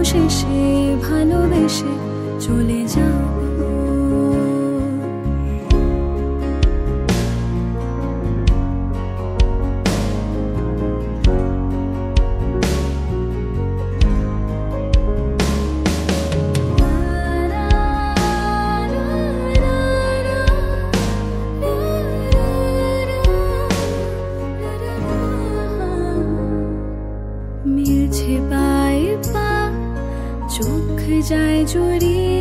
অবশেষে ভালোবেসে চলে যাব। মিলছে পায়ে পা, চোখ যায় জড়িয়ে,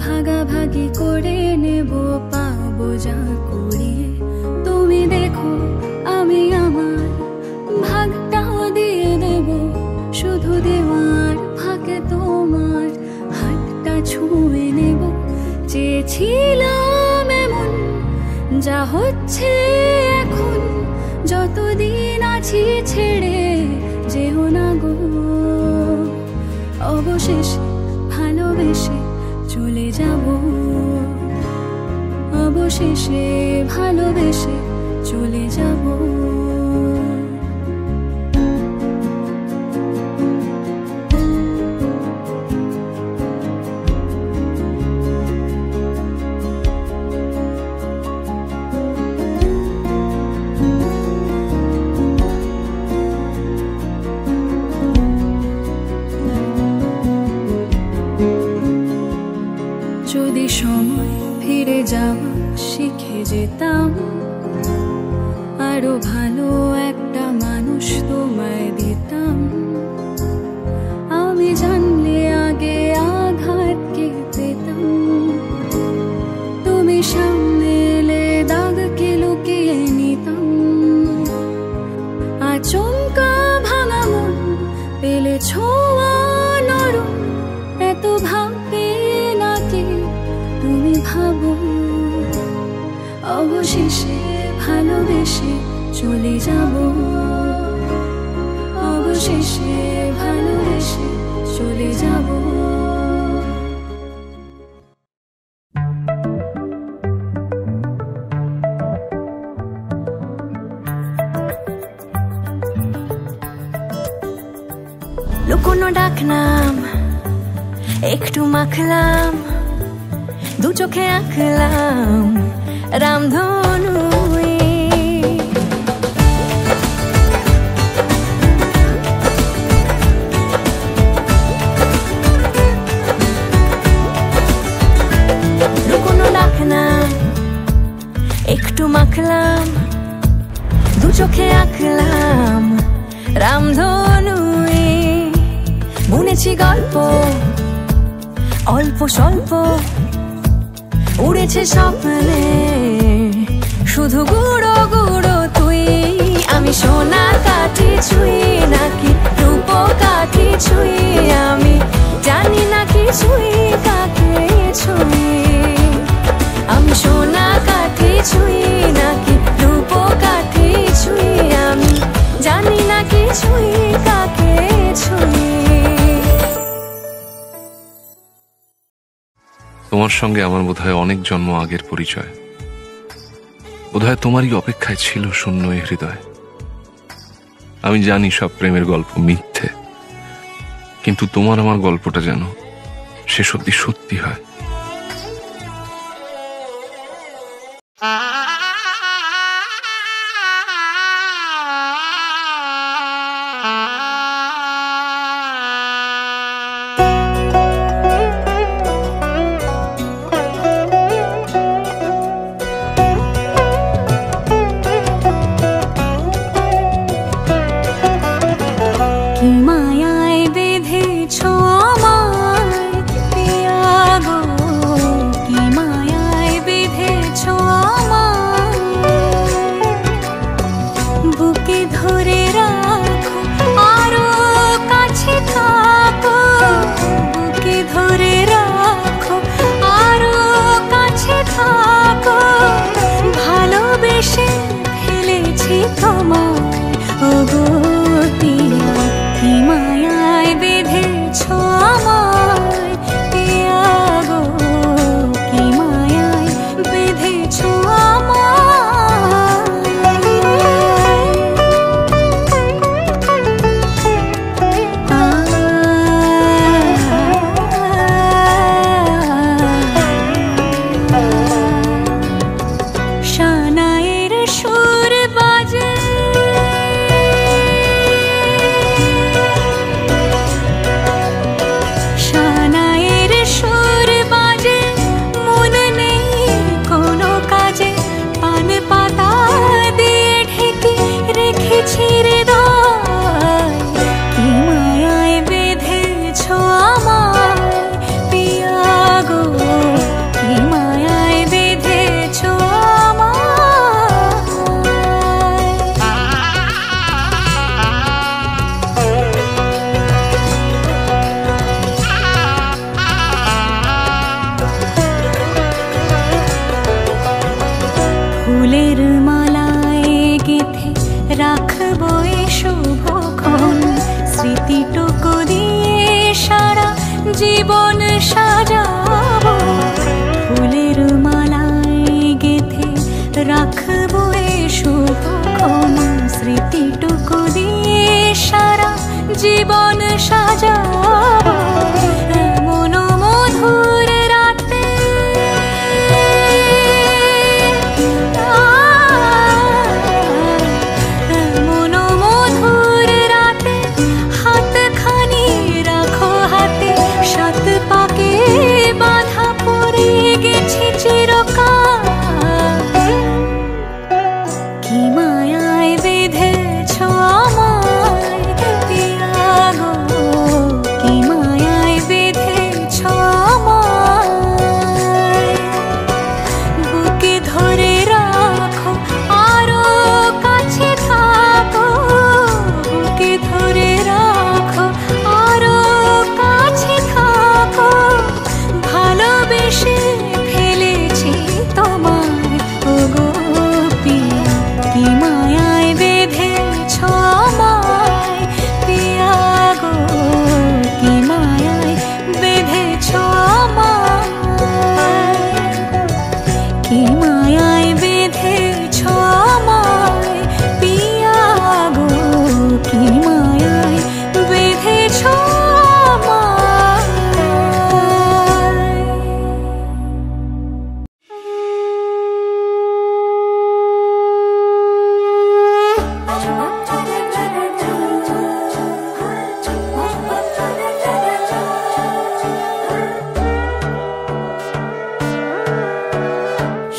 ভাগাভাগি করে নেব পাবো যা কুড়িয়ে। তুমি দেখো আমি আমার ভাগটাও দিয়ে দেব, শুধু দেওয়ার ফাঁকে তোমার হাতটা ছুঁয়ে নেব। চেয়েছিলাম এমন, যা হচ্ছে এখন, যতদিন আছি ছেড়ে যেও না গো। অবশেষে ভালোবেসে চলে যাব, অবশেষে ভালোবেসে চলে যাব। যদি সময় ফিরে যাওয়া শিখে যেতাম, আরো ভালো একটা মানুষ তোমায় দিতাম। আমি জানলে আগে আঘাতকে পেতাম, তুমি সামনে এলে দাগকে লুকিয়ে নিতাম। আচমকা ভাঙা মন পেলে ছোঁয়া নরম, এত ভাববে নাকি তুমি ভাবো। অবশেষে ভালোবেসে চলে যাব, অবশেষে ভালোবেসে চলে যাব। লুকোনো ডাকনাম একটু মাখলাম, দু চোখে আঁকলাম রামধনু। লুকোনো ডাকনাম একটু মাখলাম, দু চোখে আঁকলাম রামধনু। বুনেছি গল্প অল্প স্বল্প, উড়েছে স্বপ্নে শুধু গুঁড়ো গুঁড়ো তুই। আমি সোনা কাঠি ছুঁই নাকি রূপ কাঠি ছুঁই, আমি জানি না কি ছুঁই কাকে ছুঁই। আমি সোনা কাঠি ছুঁই নাকি রূপ কাঠি ছুঁই, আমি জানি না কি ছুঁই কাকে ছুঁই। তোমার সঙ্গে আমার বোধহয় অনেক জন্ম আগের পরিচয়, বোধহয় তোমারই অপেক্ষায় ছিল শূন্য এই হৃদয়। আমি জানি সব প্রেমের গল্প মিথ্যে, কিন্তু তোমার আমার গল্পটা যেন শেষ অবধি সত্যি হয়। মায়ায় বেঁধেছ আমায় পিয়া গো, জীবন সাজাবো ফুলের মালায় গেথে রাখবো এই শুভক্ষণ স্মৃতিটুকু দিয়ে সারা জীবন সাজাবো এমন মধুর রাতে এমন মধুর রাতে হাতখানি রাখো হাতে সাত পাকে বাঁধা পড়ে গেছে চিরকাল কি মায়ায় বেঁধেছ আমায় পিয়া গো কি মায়ায় বেঁধেছ আমায় বুকে ধরে রাখো আরো কাছে থাকো বুকে ধরে রাখো আরো কাছে থাকো ভালোবেসে ফেলেছি তোমায় ওগো পিয়া কি মায়ায় বেঁধেছ আমায় পিয়া গো কি মায়ায় বেঁধেছ আমায় কি মায়ায় বেঁধেছ আমায় পিয়া গো কি মায়ায় বেঁধেছ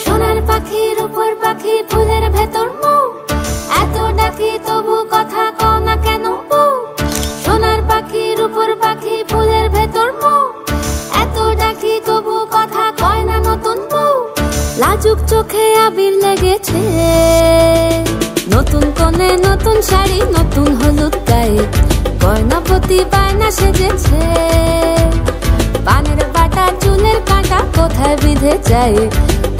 সোনার পাখির উপর পাখি ফুলের ভেতর মুখ এত ডাকি তবু কথা কও না কেন বউ সোনার পাখির উপর পাখি ফুলের ভেতর মুখ এত ডাকি তবু কথা কয় না নতুন বউ লাজুক চোখে আবির লেগেছে নতুন কোণে নতুন শাড়ি নতুন হলুদ গায়ে গয়নাপতি বায়না সেজেছে পানের বাটা চুলের কাঁটা কোথায় বিঁধে যায়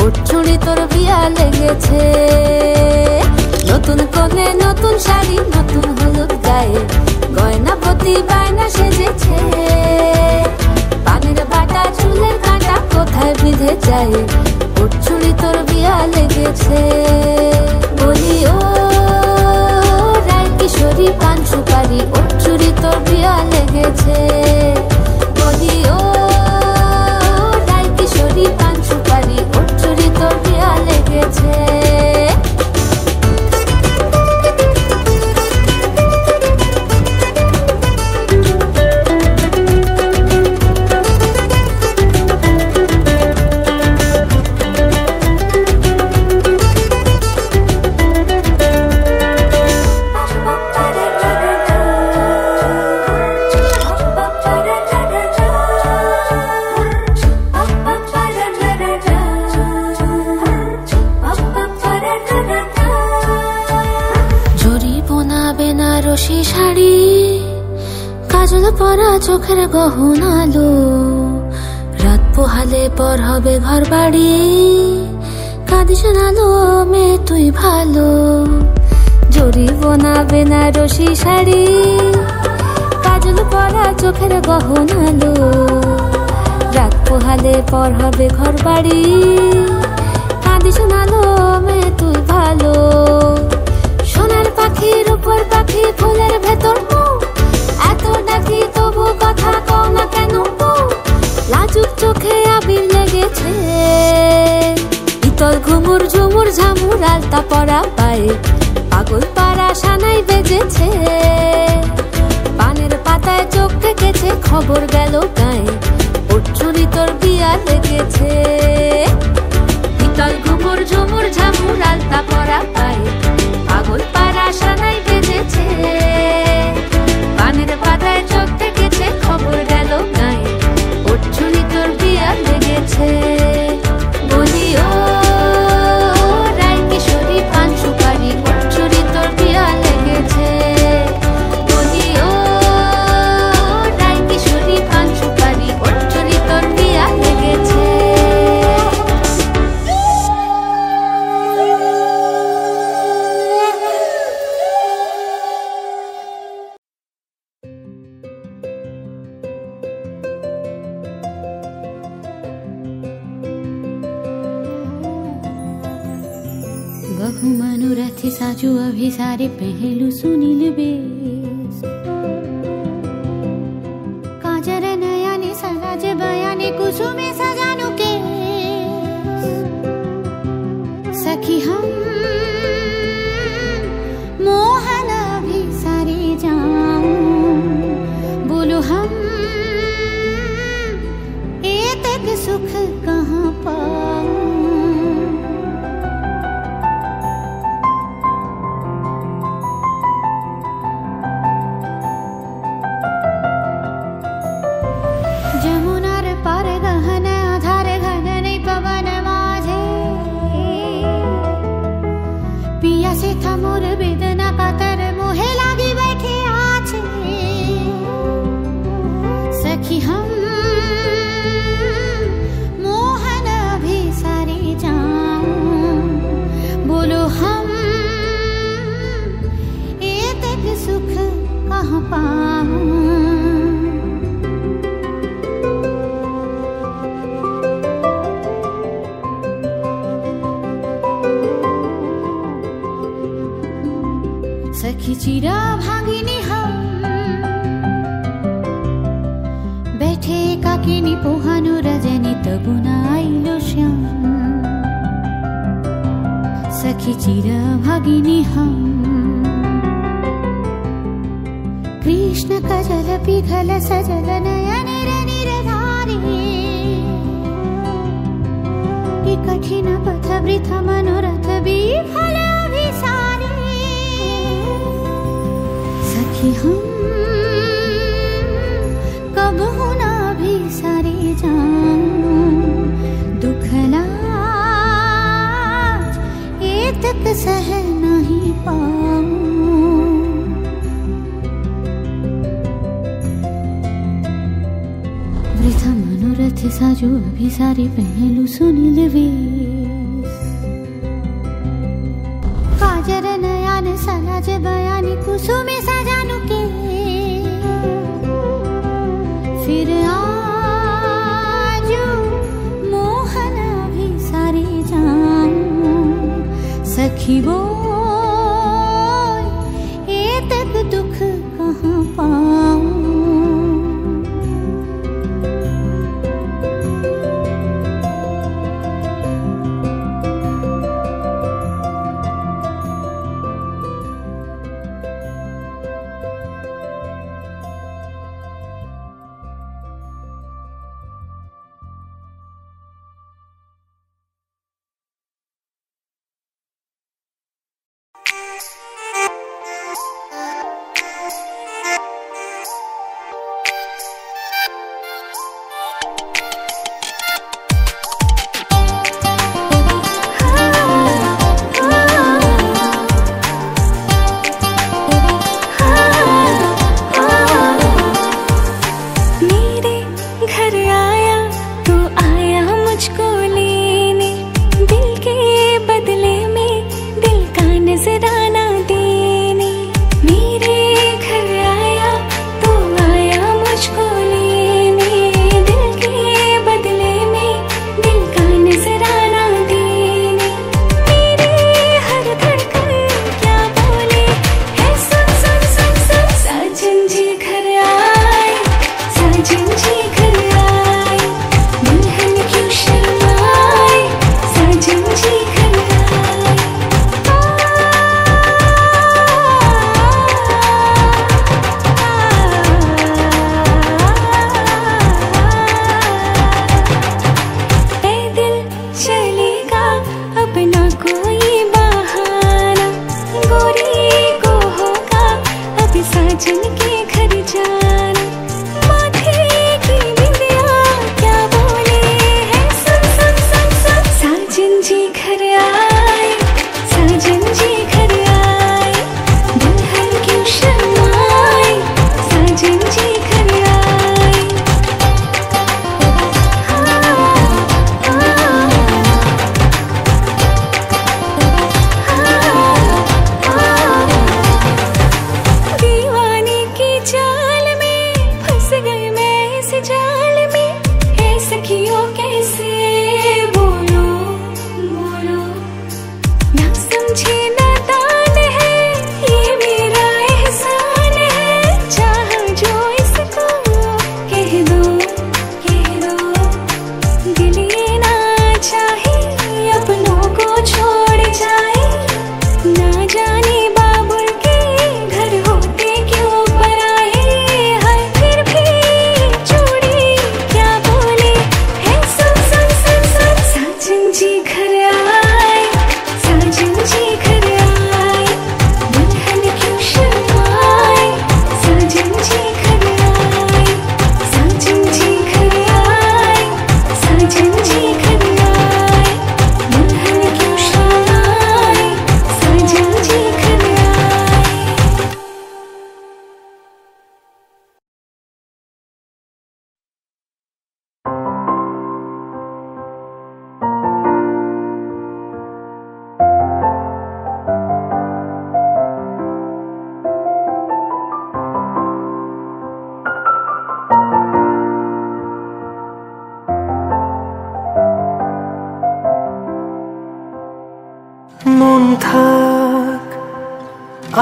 ওর চুড়ি তোর বিয়া লেগেছে নতুন কোণে নতুন শাড়ি নতুন হলুদ গায়ে গয়নাপতি বায়না সেজেছে পানের বাটা চুলের কাঁটা কোথায় বিঁধে যায় ওর চুড়ি তোর বিয়া লেগেছে বলি ও রায় কিশোরী পান সুপারি ওর চুড়ি তোর বিয়া লেগেছে বলি ও রায় কিশোরী পান সুপারি ওর চুড়ি তোর বিয়া লেগেছে বেনারসি শাড়ি কাজল পরা চোখের গহনালো রাত পোহালে পর হবে ঘর বাড়ি কাঁদিস নালো মেয়ে তুই ভালো জরি বোনা বেনারসি শাড়ি কাজল পরা চোখের গহনালো রাত পোহালে পর হবে ঘর বাড়ি কাঁদিস নালো মেয়ে তুই ভালো সোনার পাখির উপর পাখি ফুলের ভেতর মুখ এত ডাকি তবু কথা কও না কেন বউ লাজুক চোখে আবির লেগেছে ইতল ঘুমুর ঝুমুর ঝামুর আলতা পরা পায়ে পাগল পাড়া সানাই বেজেছে পানের পাতায় চোখ থেকেছে খবর গেল গায়ে ওর চুরি তোর বিয়া লেগেছে ইতল ঘুমুর ঝুমুর ঝামুর আলতা পরা পায়ে পাগল পাড়া সানাই বেজেছে পানের পাতায় চোখ থেকেছে খবর গেল গায়ে ওর চুরি তোর বিয়া লেগেছে বলি ও রায় কিশোরী পান সুপারি ওর চুরি তোর বিয়া লেগেছে বলি ও রায় কিশোরী পান সুপারি ওর চুরি তোর বিয়া লেগেছে बहु मनोरथ साजू अभिसारे पहलू सुनील बेस काजर नयाने सराज बयाने कुसुमे सजानु के सखी हम मोहन अभिसारे जाऊं बोलो हम एतक सुख कहाँ पाऊं जमुनार पार गहन आधार घन नहीं पवन माझे पिया से था मोर वेदना कातर मोहे लागी बैठे आछे सखी हम मोहन अभिसारे जाऊं बोलो हम एतक सुख कहाँ पाऊं सखी चिरा भागिनी हम बैठे काकिनी पोहानु रजनी तबुना आइलो श्याम सखी चिरा भागिनी हम कृष्ण कजल पिघल सजल नयन निरधारी कठिन पथ वृथ मनोरथ विफल अभिसारी सखी हम कब होना भी सारे जाऊं दुखला ये तक सह नहीं पाऊं वृथा मनोरथ साजू अभिसारे पहलू सुनील वेश काजर नयान सलाज बयानी कुसुमे सजानु के फिर आजू मोहन अभिसारे जाऊं सखी वो ये तक दुख कहाँ पाऊं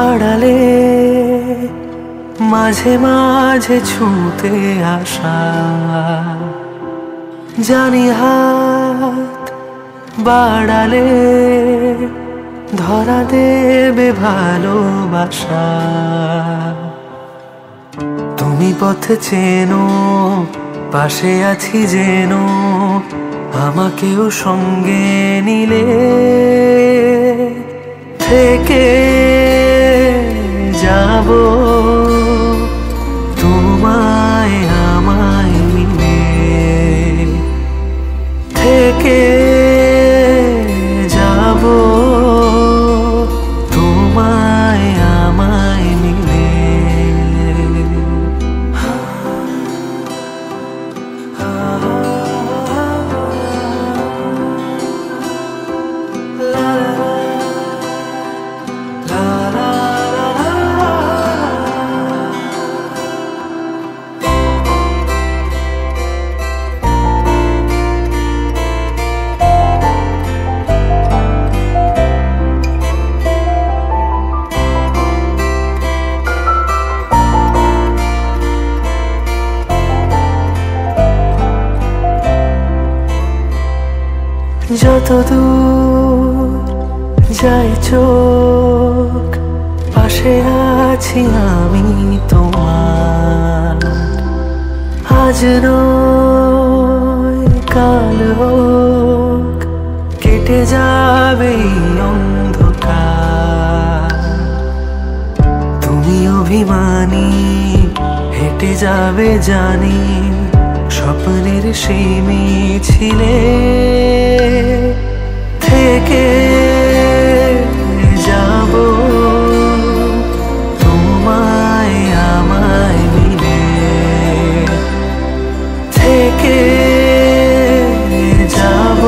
আড়ালে মাঝে মাঝে ছুঁতে আসা, জানি হাত বাড়ালে ধরা দেবে ভালোবাসা। তুমি পথ চেনো, পাশে আছি যেন, আমাকেও সঙ্গে নিলে থেকে যাব তোমায় আমায় মিলে, থেকে যাব তোমায় আমায় মিলে। যত দূর যায় চোখ, পাশে আছি আমি তোমার। আজ নয় কাল হোক, কেটে যাবে অন্ধকার। তুমি অভিমানী, হেঁটে যাবে জানি, স্বপ্নের সেই মিছিলে থেকে যাব তোমায় আমায় মিলে, থেকে যাব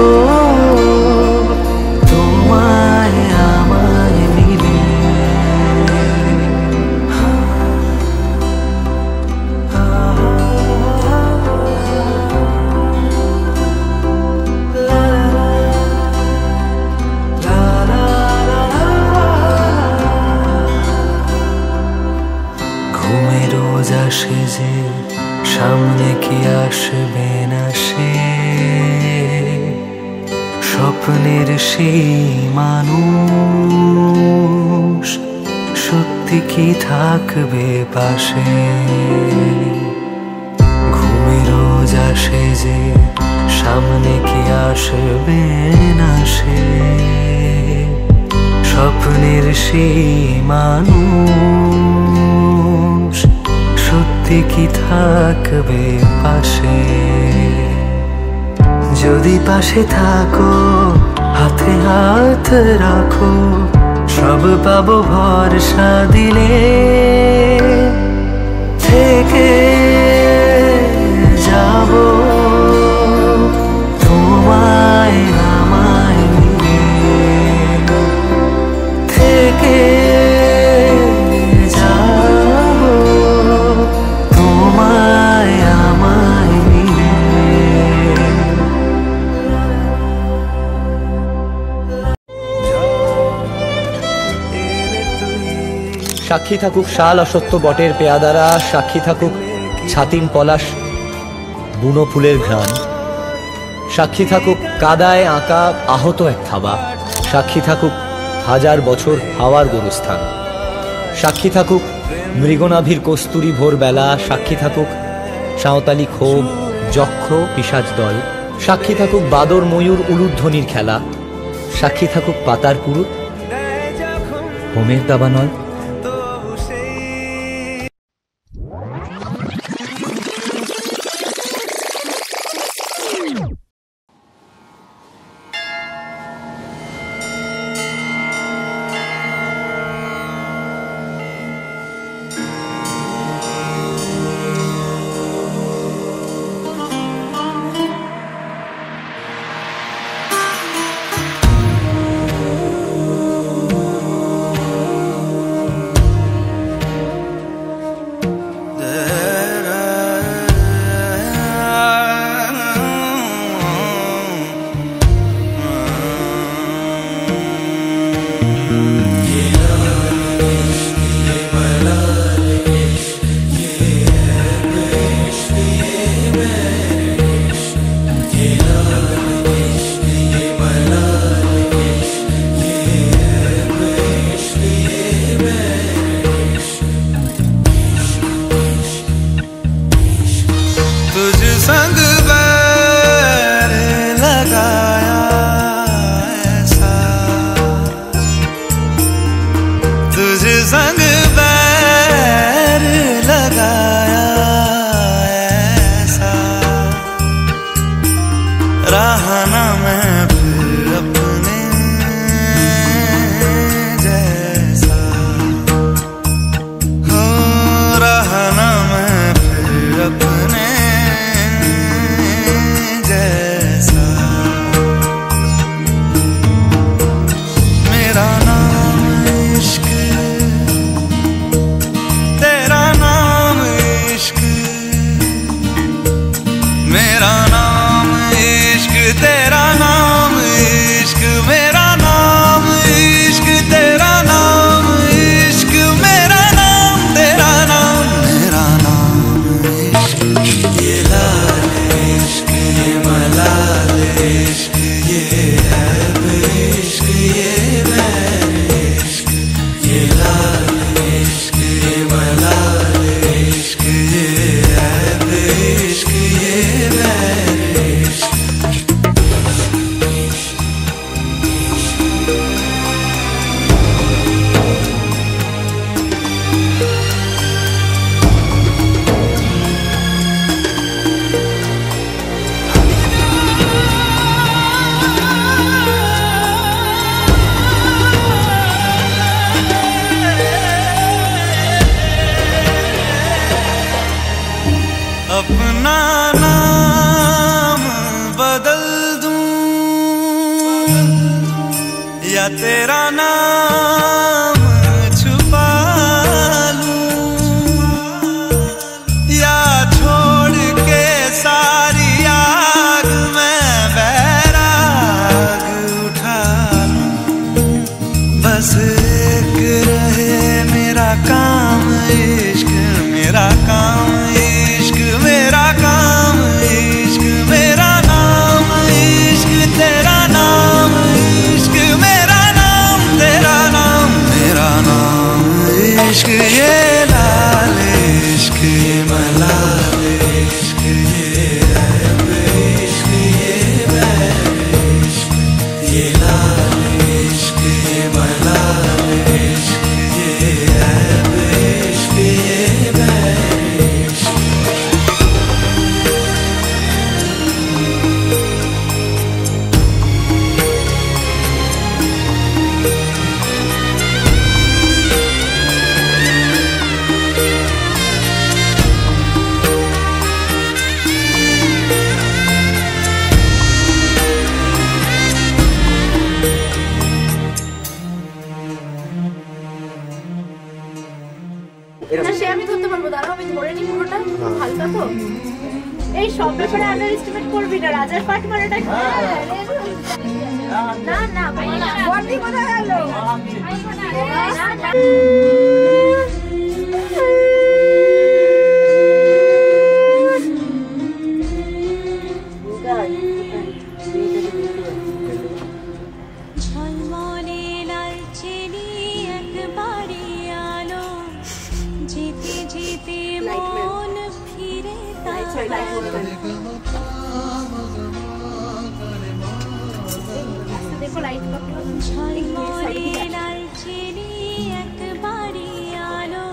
তোমায় আমায় মিলে। আসে যে সামনে কি আসবে না সে, স্বপ্নের সেই মানুষ সত্যি কি থাকবে পাশে। ঘুমে রোজ আসে যে সামনে কি আসবে না সে, স্বপ্নের সেই মানুষ সত্যি কি থাকবে পাশে। যদি পাশে থাকো, হাতে হাত রাখো, সব পাবো ভরসা দিলে, থেকে যাব তোমায় আমায় মিলে, থেকে সাক্ষী থাকুক শাল অসত্য বটের পেয়াদারা, সাক্ষী থাকুক ছাতিম পলাশ বুনো ফুলের ঘ্রাণ, সাক্ষী থাকুক কাদায় আঁকা আহত এক থাবা, সাক্ষী থাকুক হাজার বছর হাওয়ার গোরস্থান, সাক্ষী থাকুক মৃগনাভির কস্তুরী ভোরবেলা, সাক্ষী থাকুক সাঁওতালি ক্ষোভ যক্ষ পিশাচ দল, সাক্ষী থাকুক বাদর ময়ূর উলুধ্বনির খেলা, সাক্ষী থাকুক পাতার পুরুত হোমের দাবানল। संग बैर लगाया ऐसा, तुझ संग बैर लगाया ऐसा, रहा ना मैं फिर अपने जैसा, हो रहा ना मैं फिर अपने जैसा। मेरा नाम इश्क, तेरा नाम इश्क, मेरा नाम इश्क, तेरा नाम इश्क, मेरा नाम इश्क, तेरा नाम इश्क, मेरा नाम तेरा नाम, मेरा नाम इश्क। ये लाल इश्क, ये मलाल इश्क, ये ऐब इश्क, ये बैर इश्क, ये लाल इश्क, ये मलाल इश्क, ये ऐब इश्क, ये बैर इश्क। अपना नाम बदल दूं या तेरा नाम छुपा लूं, या छोड़ के सारी आग में बैराग उठा लूं, बस एक रहे मेरा काम इश्क, मेरा काम इश्क, मेरा काम इश्क, मेरा नाम इश्क, तेरा नाम इश्क, मेरा नाम तेरा नाम, मेरा नाम इश्क। ये लाल इश्क, ये मलाल इश्क, ये ऐब इश्क, ये बैर इश्क, ये लाल इश्क, ये मलाल इश्क, ये ऐब इश्क, ये बैर इश्क। না সে আমি ধরতে পারবো, দাঁড়াও আমি ধরে নিই পুরোটা, হালকা তো। এই সব ব্যাপারে আন্ডার এস্টিমেট করবি না, রাজার পাট মারাটা না না বডি কোথায় গেল? ঝলমলে লালচেনি একবারে আলো, যেতে যেতে মন ফিরে দেখো লাইট ঝলমলে লালচেনি একবারে আলো,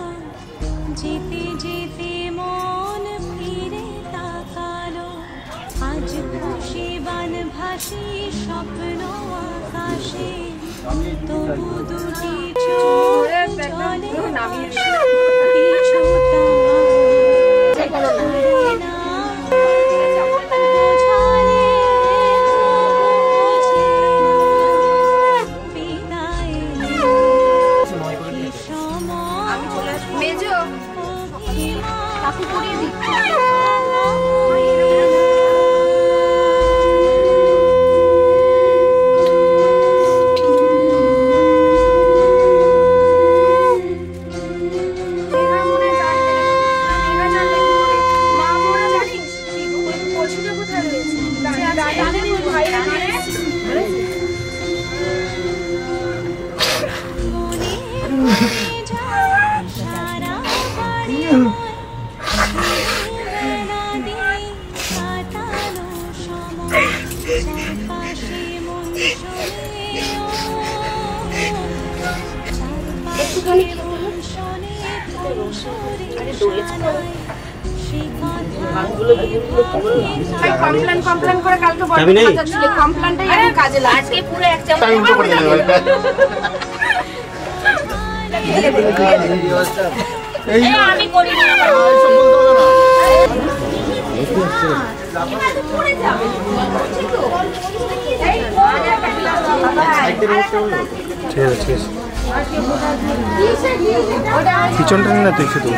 যেতে যেতে মন ফিরে তাকালো, আজ খুশি বান ভাসি স্বপ্ন আকাশে, তবু দুটি চোখ জলে কিছুটা মেজো কাকু করিয়ে দিচ্ছি। কমপ্লেন করে কালকে বলবো কমপ্লেনটাই এখন কাজে লাগে আজকে পুরো এক চামচ আমি উল্টো করে দেব এই আমি করি না সব বলতে হবে না পড়ে যাবে ঠিক আছে পিছনটা না তুই শুধু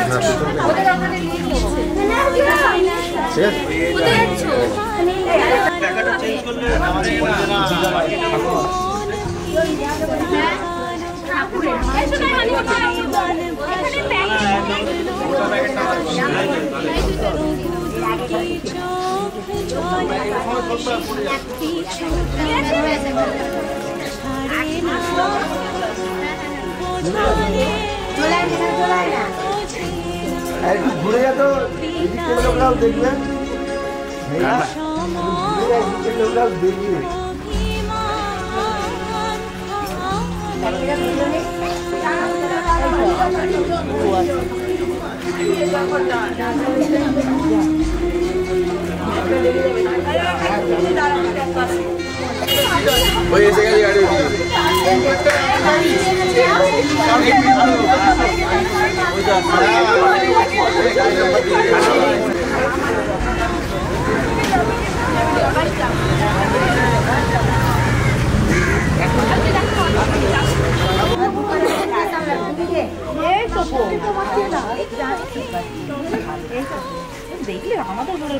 একটু ঘুরে যা তো এদিকে লোকরাও দেখবে লোকরাও দেখবে ওই এসে গেছে গাড়ি দেখলে আমাদের ঘরে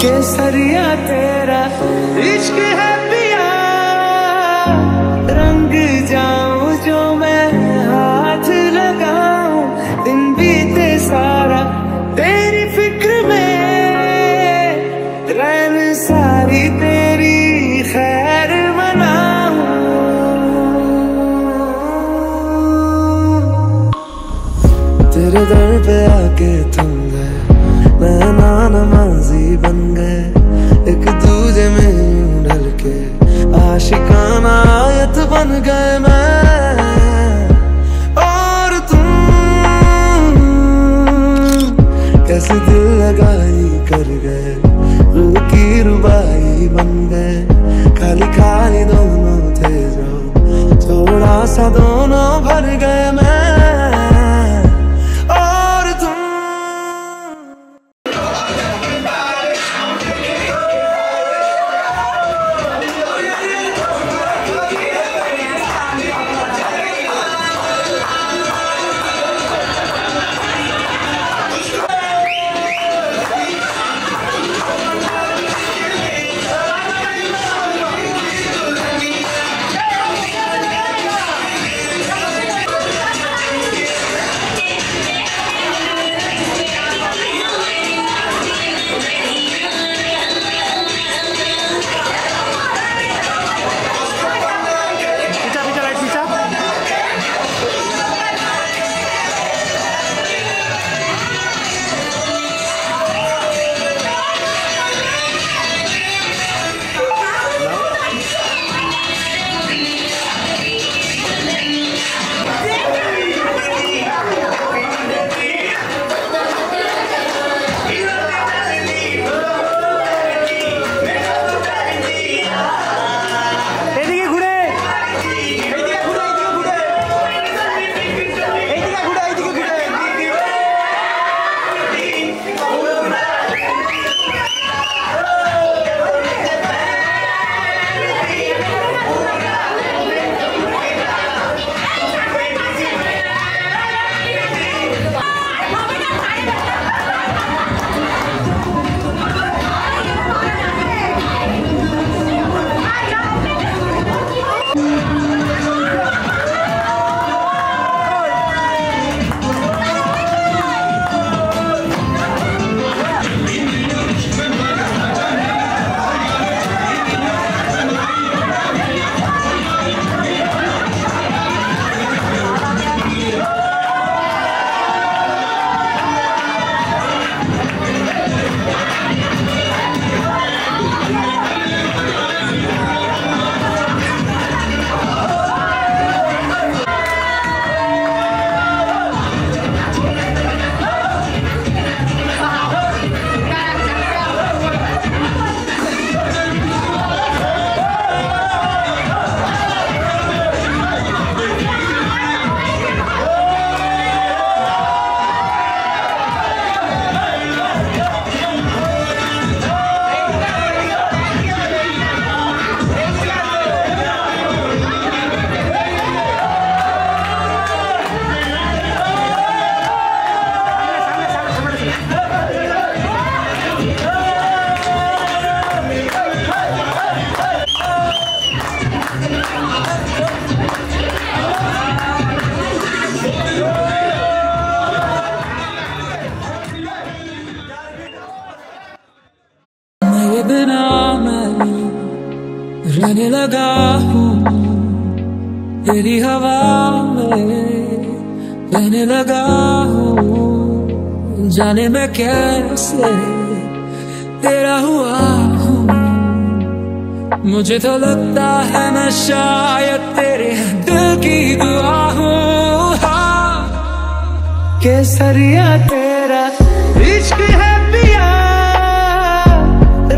केसरिया तेरा इश्क है पिया, रंग जाऊं जो मैं हाथ लगाऊं, दिन बीते सारा तेरी फिक्र में, रैन सारी तेरी खैर मनाऊं। तेरे दर पे आके तुम गए, नैना नमाजी बन गए, एक दूजे में यूं ढल के आशिकाना आयत बन गए मैं और तुम। कैसे दिल लगाई कर गए, रूह की रुबाई बन गए, खाली खाली दोनों थे जो थोड़ा सा दोनों भर गए मैं और तुम। रहने लगा हूँ तेरी हवा में, रहने लगा हूँ जाने मैं कैसे तेरा हुआ हूँ। मुझे तो लगता है मैं शायद तेरे दिल की दुआ हूँ। हाँ। केसरिया तेरा इश्क है पिया,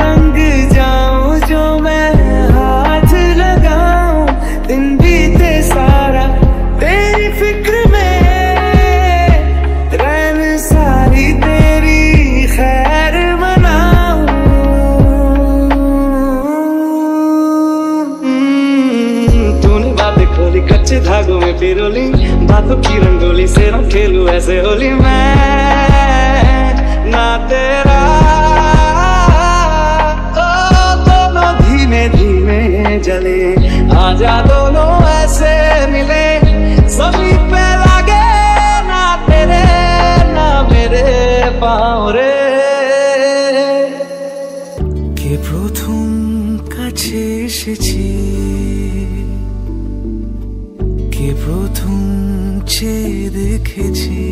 रंग जाऊं जो मैं हाथ लगाऊं, दिन बीते सारा तेरी फिक्र में, रैन सारी तेरी खैर मनाऊं। तूने बातें खोली कच्चे धागों में पिरोली, बातों की रंगोली से ना खेलूं ऐसे होली मैं ना तेरा। ओ दोनों धीमे धीमे जले, आजा दोनों ऐसे मिले, सभी पे लागे ना तेरे ना मेरे पाँव रे। কে প্রথম কাছে এসেছি, কে প্রথম চেয়ে দেখেছি।